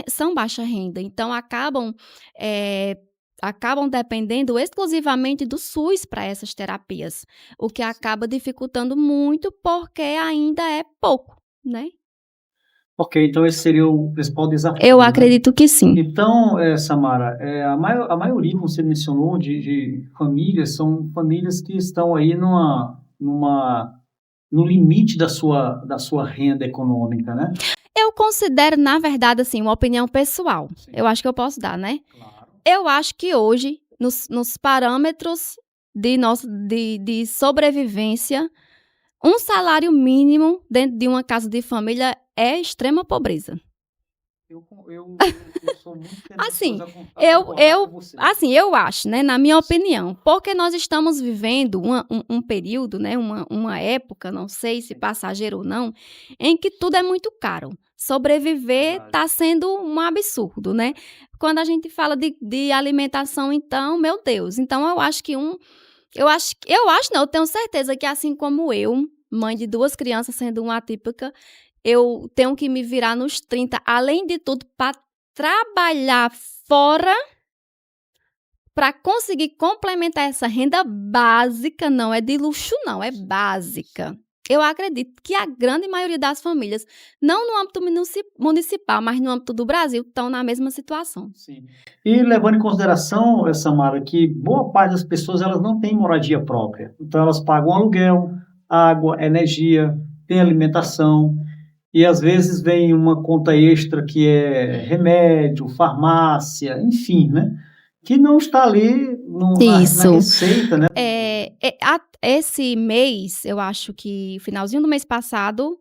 são baixa renda, então acabam dependendo exclusivamente do SUS para essas terapias, o que acaba dificultando muito porque ainda é pouco, né? Ok, então esse seria o principal desafio, Eu né? acredito que sim. Então, Samara, a maioria, como você mencionou, de famílias, são famílias que estão aí no limite da sua renda econômica, né? Eu considero, na verdade, assim, uma opinião pessoal. Sim. Eu acho que eu posso dar, né? Claro. Eu acho que hoje, nos parâmetros de sobrevivência, um salário mínimo dentro de uma casa de família é extrema pobreza. Eu sou muito Assim, tendencioso a concordar com você. assim, eu acho, né, na minha opinião, porque nós estamos vivendo um período, né, uma época, não sei se passageiro ou não, em que tudo é muito caro. Sobreviver está sendo um absurdo, né? Quando a gente fala de alimentação, então, meu Deus. Então, eu acho que não, eu tenho certeza que assim como eu, mãe de 2 crianças, sendo uma atípica, eu tenho que me virar nos 30, além de tudo, para trabalhar fora para conseguir complementar essa renda básica, não é de luxo não, é básica. Eu acredito que a grande maioria das famílias, não no âmbito municipal, mas no âmbito do Brasil, estão na mesma situação. Sim. E levando em consideração, Samara, que boa parte das pessoas elas não têm moradia própria. Então elas pagam aluguel, água, energia, tem alimentação. E às vezes vem uma conta extra que é remédio, farmácia, enfim, né? Que não está ali na receita, né? Esse mês, eu acho que finalzinho do mês passado,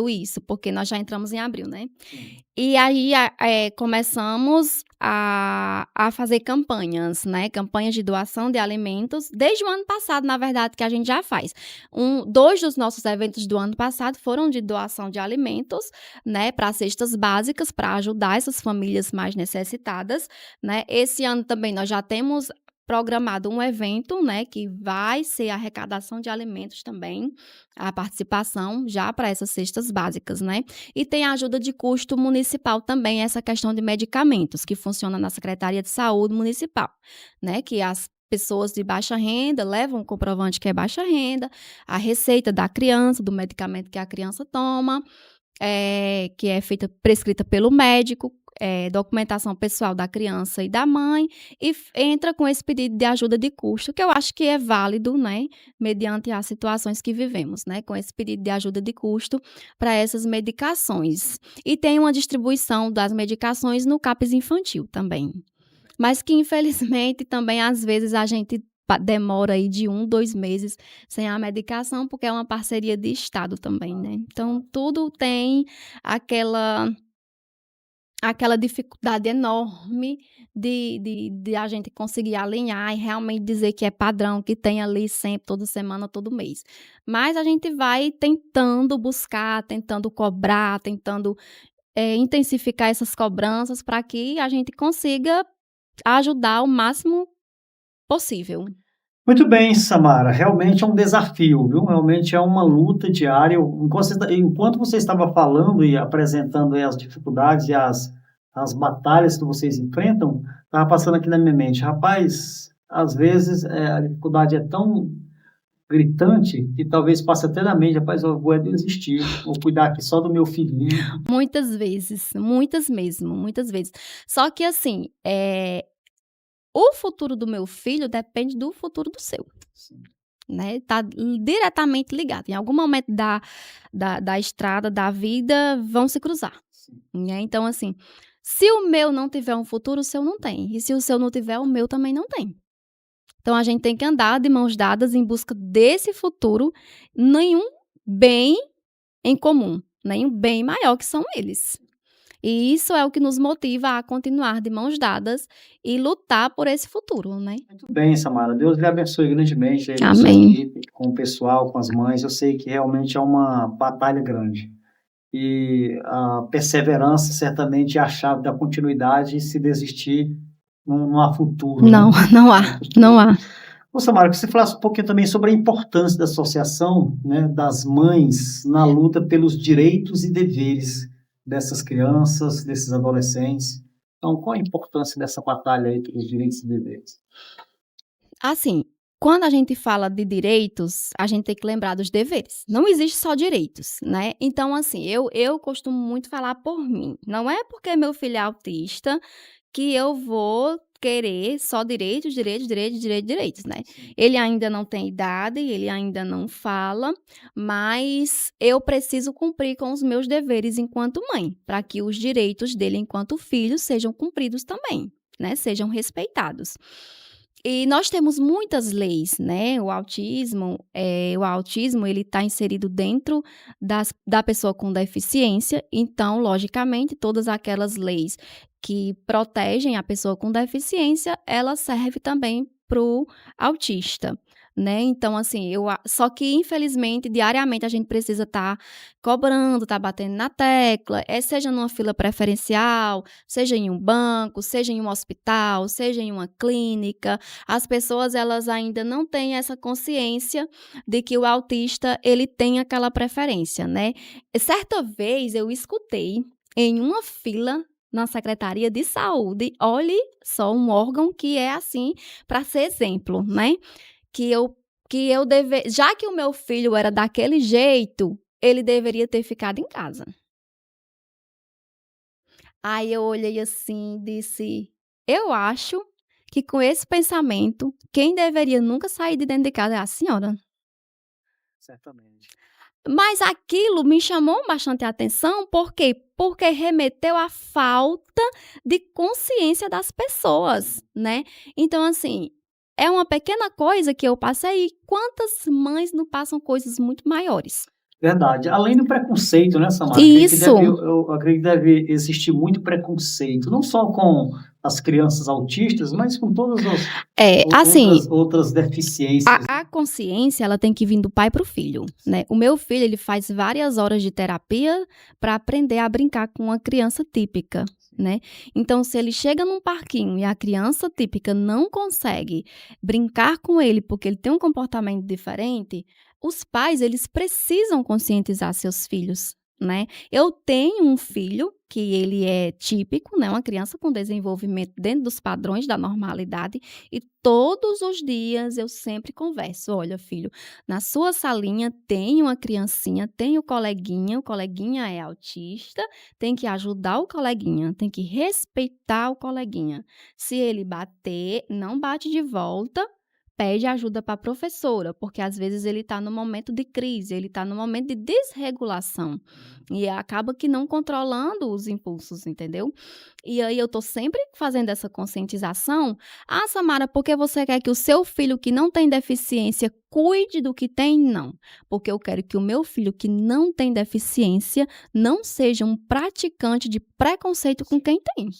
isso, porque nós já entramos em abril, né? Sim. E aí começamos a fazer campanhas, né? Campanhas de doação de alimentos, desde o ano passado, na verdade, que a gente já faz. 2 dos nossos eventos do ano passado foram de doação de alimentos, né? Para cestas básicas, para ajudar essas famílias mais necessitadas, né? Esse ano também nós já temos programado um evento, né, que vai ser a arrecadação de alimentos também, a participação já para essas cestas básicas, né? E tem a ajuda de custo municipal também, essa questão de medicamentos, que funciona na Secretaria de Saúde Municipal, né? Que as pessoas de baixa renda levam um comprovante que é baixa renda, a receita da criança, do medicamento que a criança toma, que é prescrita pelo médico, documentação pessoal da criança e da mãe, e entra com esse pedido de ajuda de custo, que eu acho que é válido, né, mediante as situações que vivemos, né, com esse pedido de ajuda de custo para essas medicações. E tem uma distribuição das medicações no CAPS infantil também. Mas que, infelizmente, também, às vezes, a gente demora aí de 1, 2 meses sem a medicação, porque é uma parceria de Estado também, né? Então, tudo tem aquela aquela dificuldade enorme de a gente conseguir alinhar e realmente dizer que é padrão, que tem ali sempre, toda semana, todo mês. Mas a gente vai tentando buscar, tentando cobrar, tentando intensificar essas cobranças para que a gente consiga ajudar o máximo possível. Muito bem, Samara. Realmente é um desafio, viu? Realmente é uma luta diária. Enquanto você estava falando e apresentando aí as dificuldades e as batalhas que vocês enfrentam, estava passando aqui na minha mente. Rapaz, às vezes a dificuldade é tão gritante que talvez passe até na mente, rapaz, eu vou desistir, vou cuidar aqui só do meu filhinho. Muitas vezes, muitas mesmo, muitas vezes. Só que assim, o futuro do meu filho depende do futuro do seu. Sim. Né? Tá diretamente ligado. Em algum momento da estrada, da vida, vão se cruzar. Né? Então, assim, se o meu não tiver um futuro, o seu não tem. E se o seu não tiver, o meu também não tem. Então, a gente tem que andar de mãos dadas em busca desse futuro, nenhum bem em comum, nenhum bem maior que são eles. E isso é o que nos motiva a continuar de mãos dadas e lutar por esse futuro, né? Muito bem, Samara. Deus lhe abençoe grandemente aí na sua Amém. equipe, com o pessoal, com as mães. Eu sei que realmente é uma batalha grande. E a perseverança certamente é a chave da continuidade, e se desistir, não há futuro. Não, né? não há. Ô, Samara, que você falasse um pouquinho também sobre a importância da associação, né, das mães na luta pelos direitos e deveres dessas crianças, desses adolescentes. Então, qual a importância dessa batalha aí pelos direitos e deveres? Assim, quando a gente fala de direitos, a gente tem que lembrar dos deveres. Não existe só direitos, né? Então, assim, eu costumo muito falar por mim. Não é porque meu filho é autista que eu vou querer só direitos, né? Ele ainda não tem idade, ele ainda não fala, mas eu preciso cumprir com os meus deveres enquanto mãe, para que os direitos dele enquanto filho sejam cumpridos também, né? Sejam respeitados. E nós temos muitas leis, né? O autismo ele está inserido dentro da pessoa com deficiência, então, logicamente, todas aquelas leis que protegem a pessoa com deficiência, ela serve também para o autista, né? Então, assim, só que, infelizmente, diariamente a gente precisa estar cobrando, estar batendo na tecla, seja numa fila preferencial, seja em um banco, seja em um hospital, seja em uma clínica. As pessoas, elas ainda não têm essa consciência de que o autista, ele tem aquela preferência, né? Certa vez eu escutei em uma fila na Secretaria de Saúde, olhe só, um órgão que é assim para ser exemplo, né? Já que o meu filho era daquele jeito, ele deveria ter ficado em casa. Aí eu olhei assim e disse, eu acho que com esse pensamento, quem deveria nunca sair de dentro de casa é a senhora. Certamente. Mas aquilo me chamou bastante a atenção, por quê? Porque remeteu à falta de consciência das pessoas, né? Então, assim, é uma pequena coisa que eu passei, e quantas mães não passam coisas muito maiores? Verdade. Além do preconceito, né, Samara? Isso. Eu acredito que deve existir muito preconceito, não só com as crianças autistas, mas com todas as outras deficiências. A consciência, ela tem que vir do pai para o filho, né? O meu filho, ele faz várias horas de terapia para aprender a brincar com uma criança típica, né? Então, se ele chega num parquinho e a criança típica não consegue brincar com ele porque ele tem um comportamento diferente, os pais, eles precisam conscientizar seus filhos, né? Eu tenho um filho que ele é típico, né? Uma criança com desenvolvimento dentro dos padrões da normalidade, e todos os dias eu sempre converso, olha, filho, na sua salinha tem uma criancinha, tem o coleguinha é autista, tem que ajudar o coleguinha, tem que respeitar o coleguinha. Se ele bater, não bate de volta, pede ajuda para a professora, porque às vezes ele está no momento de crise, ele está no momento de desregulação e acaba que não controlando os impulsos, entendeu? E aí eu tô sempre fazendo essa conscientização. Ah, Samara, por que você quer que o seu filho que não tem deficiência cuide do que tem? Não, porque eu quero que o meu filho que não tem deficiência não seja um praticante de preconceito com quem tem.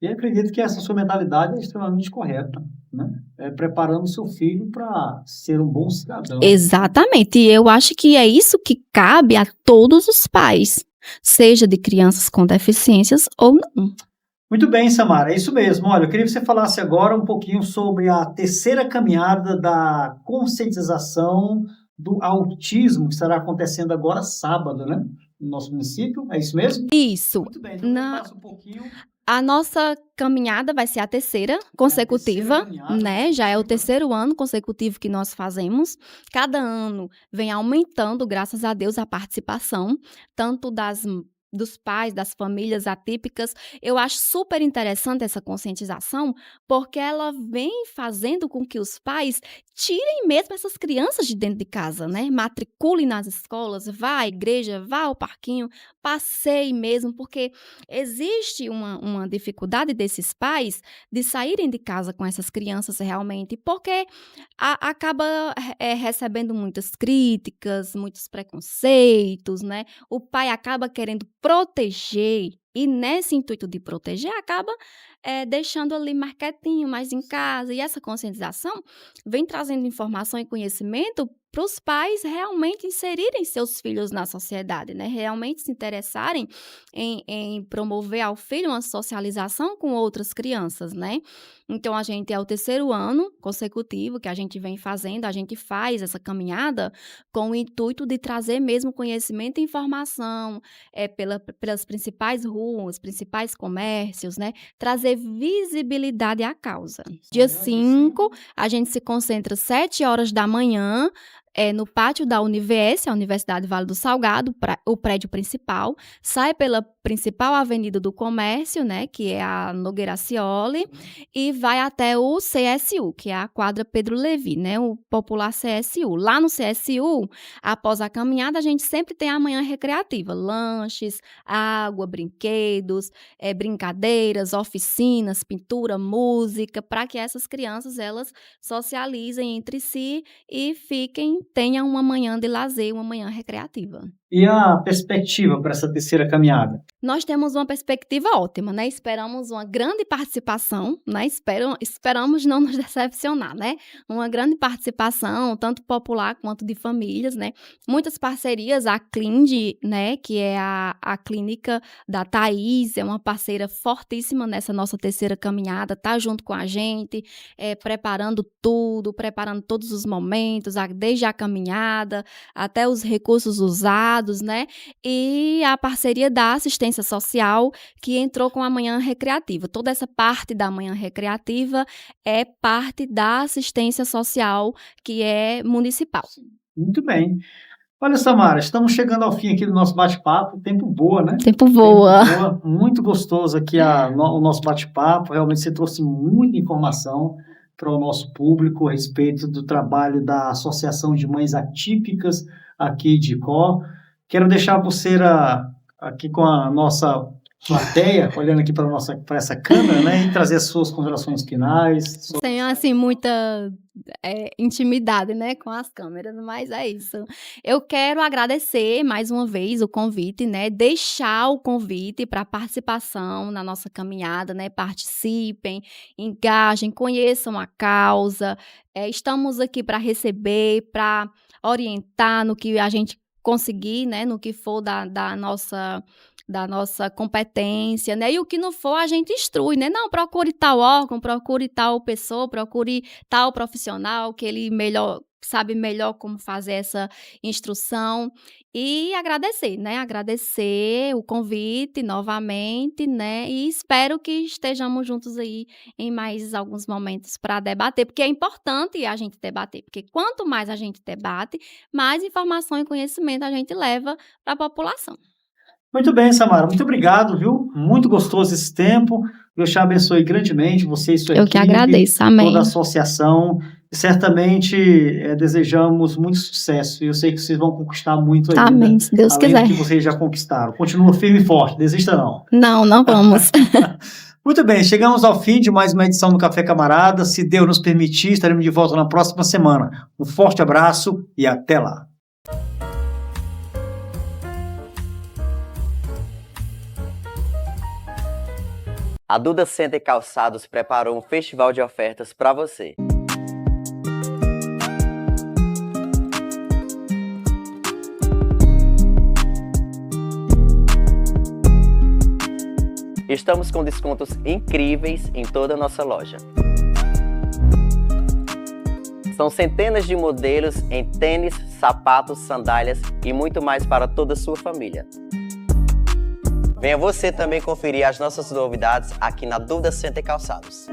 E eu acredito que essa sua mentalidade é extremamente correta, né? Preparando o seu filho para ser um bom cidadão. Exatamente, e eu acho que é isso que cabe a todos os pais, seja de crianças com deficiências ou não. Muito bem, Samara, é isso mesmo. Olha, eu queria que você falasse agora um pouquinho sobre a terceira caminhada da conscientização do autismo, que estará acontecendo agora sábado, né? No nosso município, é isso mesmo? Isso. Muito bem, então passa um pouquinho. A nossa caminhada vai ser a terceira consecutiva, né? Já é o terceiro ano consecutivo que nós fazemos. Cada ano vem aumentando, graças a Deus, a participação, tanto dos pais, das famílias atípicas. Eu acho super interessante essa conscientização, porque ela vem fazendo com que os pais tirem mesmo essas crianças de dentro de casa, né? Matriculem nas escolas, vá à igreja, vá ao parquinho, passeie mesmo, porque existe uma dificuldade desses pais de saírem de casa com essas crianças realmente, porque acaba recebendo muitas críticas, muitos preconceitos, né? O pai acaba querendo proteger e nesse intuito de proteger acaba deixando ali mais quietinho, mais em casa. E essa conscientização vem trazendo informação e conhecimento para os pais realmente inserirem seus filhos na sociedade, né? Realmente se interessarem em promover ao filho uma socialização com outras crianças, né? Então, a gente é o terceiro ano consecutivo que a gente vem fazendo, a gente faz essa caminhada com o intuito de trazer mesmo conhecimento e informação pelas principais ruas, principais comércios, né? Trazer visibilidade à causa. Dia 5, a gente se concentra às 7 horas da manhã, no pátio da UniVS, a Universidade Vale do Salgado, o prédio principal, sai pela principal avenida do comércio, né, que é a Nogueira Scioli, e vai até o CSU, que é a quadra Pedro Levi, né, o popular CSU. Lá no CSU, após a caminhada, a gente sempre tem a manhã recreativa, lanches, água, brinquedos, brincadeiras, oficinas, pintura, música, para que essas crianças, elas socializem entre si e tenham uma manhã de lazer, uma manhã recreativa. E a perspectiva para essa terceira caminhada? Nós temos uma perspectiva ótima, né? Esperamos uma grande participação, né? Esperamos não nos decepcionar, né? Uma grande participação, tanto popular quanto de famílias, né? Muitas parcerias, a Clind, né? Que é a clínica da Thaís, é uma parceira fortíssima nessa nossa terceira caminhada, tá junto com a gente, preparando tudo, preparando todos os momentos, desde a caminhada até os recursos usados, né? E a parceria da assistência social, que entrou com a manhã recreativa. Toda essa parte da manhã recreativa é parte da assistência social, que é municipal. Muito bem. Olha, Samara, estamos chegando ao fim aqui do nosso bate-papo. O tempo voa, né? Tempo voa. Tempo voa. Muito gostoso aqui o nosso bate-papo. Realmente você trouxe muita informação para o nosso público a respeito do trabalho da Associação de Mães Atípicas aqui de Icó. Quero deixar a pulseira aqui com a nossa plateia, olhando aqui para essa câmera, né, e trazer as suas considerações finais. Tenho, assim, muita intimidade, né, com as câmeras, mas é isso. Eu quero agradecer mais uma vez o convite, né, deixar o convite para participação na nossa caminhada, né, participem, engajem, conheçam a causa. Estamos aqui para receber, para orientar no que a gente conseguir, né, no que for da nossa competência, né, e o que não for a gente instrui, né, não, procure tal órgão, procure tal pessoa, procure tal profissional que ele sabe melhor como fazer essa instrução e agradecer, né, agradecer o convite novamente, né, e espero que estejamos juntos aí em mais alguns momentos para debater, porque é importante a gente debater, porque quanto mais a gente debate, mais informação e conhecimento a gente leva para a população. Muito bem, Samara, muito obrigado, viu? Muito gostoso esse tempo. Deus te abençoe grandemente, você e sua Eu equipe, que agradeço, amém. toda a associação. Certamente desejamos muito sucesso e eu sei que vocês vão conquistar muito ainda. Amém, se Deus além quiser. do que vocês já conquistaram. Continua firme e forte, desista não. Não vamos. Muito bem, chegamos ao fim de mais uma edição do Café Camarada. Se Deus nos permitir, estaremos de volta na próxima semana. Um forte abraço e até lá. A Duda Center Calçados preparou um festival de ofertas para você. Estamos com descontos incríveis em toda a nossa loja. São centenas de modelos em tênis, sapatos, sandálias e muito mais para toda a sua família. Venha você também conferir as nossas novidades aqui na Duda Center Calçados.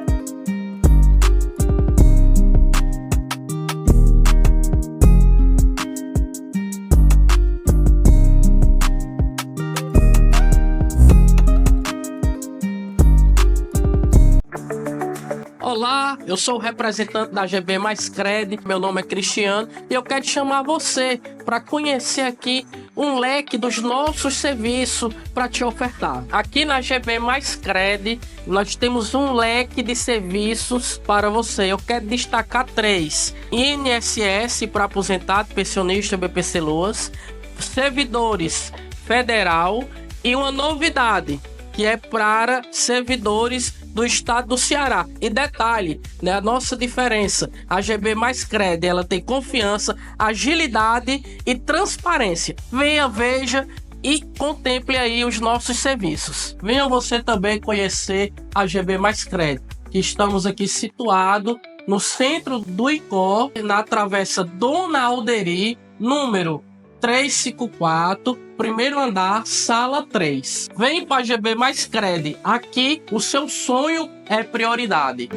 Olá, eu sou o representante da GB Mais Cred, meu nome é Cristiano e eu quero chamar você para conhecer aqui um leque dos nossos serviços para te ofertar. Aqui na GB Mais Cred, nós temos um leque de serviços para você. Eu quero destacar 3. INSS para aposentado, pensionista, BPC Loas, servidores federal e uma novidade, que é para servidores do estado do Ceará. E detalhe, né, a nossa diferença, a GB Mais Cred, ela tem confiança, agilidade e transparência. Venha, veja e contemple aí os nossos serviços. Venha você também conhecer a GB Mais Cred, que estamos aqui situado no centro do Icó, na travessa Dona Alderi, número 354, primeiro andar, sala 3. Vem para a GB Mais Cred. Aqui o seu sonho é prioridade.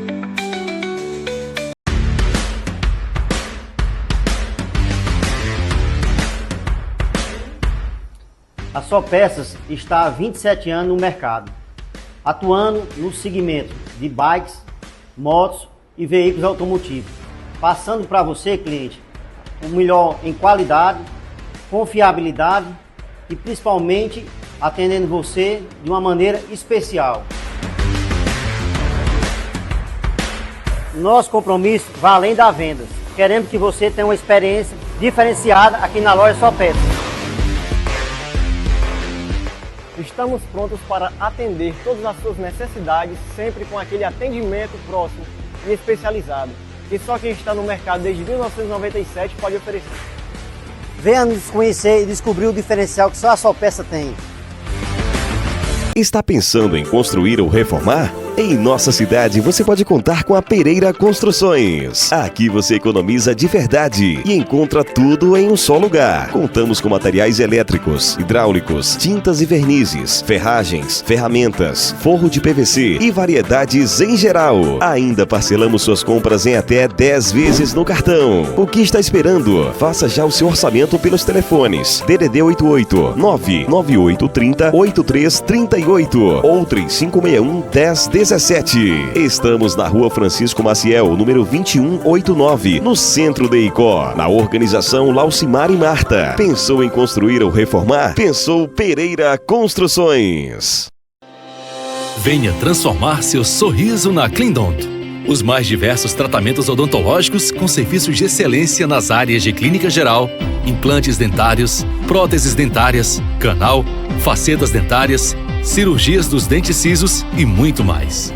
A Só Peças está há 27 anos no mercado, atuando no segmento de bikes, motos e veículos automotivos, passando para você, cliente, o melhor em qualidade, confiabilidade e principalmente atendendo você de uma maneira especial. Nosso compromisso vai além das vendas. Queremos que você tenha uma experiência diferenciada aqui na loja Só Peças. Estamos prontos para atender todas as suas necessidades, sempre com aquele atendimento próximo e especializado, que só quem está no mercado desde 1997 pode oferecer. Venha nos conhecer e descobrir o diferencial que só a Só Peça tem. Está pensando em construir ou reformar? Em nossa cidade, você pode contar com a Pereira Construções. Aqui você economiza de verdade e encontra tudo em um só lugar. Contamos com materiais elétricos, hidráulicos, tintas e vernizes, ferragens, ferramentas, forro de PVC e variedades em geral. Ainda parcelamos suas compras em até 10 vezes no cartão. O que está esperando? Faça já o seu orçamento pelos telefones DDD 88 99830 8338 ou 3561 1017. Estamos na Rua Francisco Maciel, número 2189, no centro de Icó. Na organização Laucimar e Marta. Pensou em construir ou reformar? Pensou Pereira Construções. Venha transformar seu sorriso na Clindonto. Os mais diversos tratamentos odontológicos com serviços de excelência nas áreas de clínica geral, implantes dentários, próteses dentárias, canal, facetas dentárias, cirurgias dos dentes cisos e muito mais.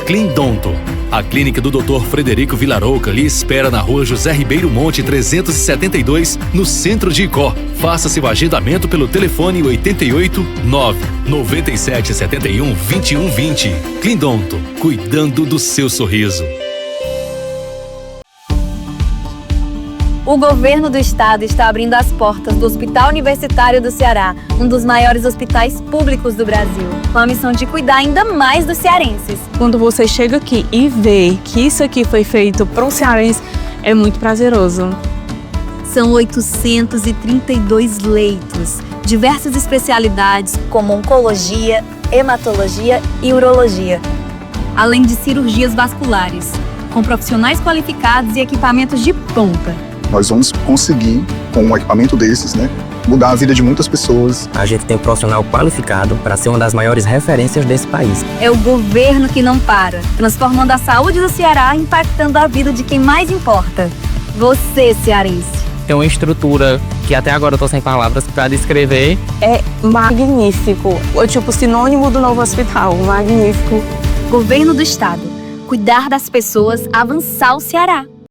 Clindonto. A clínica do Dr. Frederico Vilarouca lhe espera na Rua José Ribeiro Monte 372, no centro de Icó. Faça seu agendamento pelo telefone 88 9 97 71 21 20. Clindonto, cuidando do seu sorriso. O governo do estado está abrindo as portas do Hospital Universitário do Ceará, um dos maiores hospitais públicos do Brasil, com a missão de cuidar ainda mais dos cearenses. Quando você chega aqui e vê que isso aqui foi feito para um cearense, é muito prazeroso. São 832 leitos, diversas especialidades como oncologia, hematologia e urologia. além de cirurgias vasculares, com profissionais qualificados e equipamentos de ponta. Nós vamos conseguir, com um equipamento desses, mudar a vida de muitas pessoas. A gente tem um profissional qualificado para ser uma das maiores referências desse país. É o governo que não para, transformando a saúde do Ceará, impactando a vida de quem mais importa. Você, cearense. Tem uma estrutura que até agora eu tô sem palavras para descrever. É magnífico. É tipo sinônimo do novo hospital. Magnífico. Governo do Estado. Cuidar das pessoas, avançar o Ceará.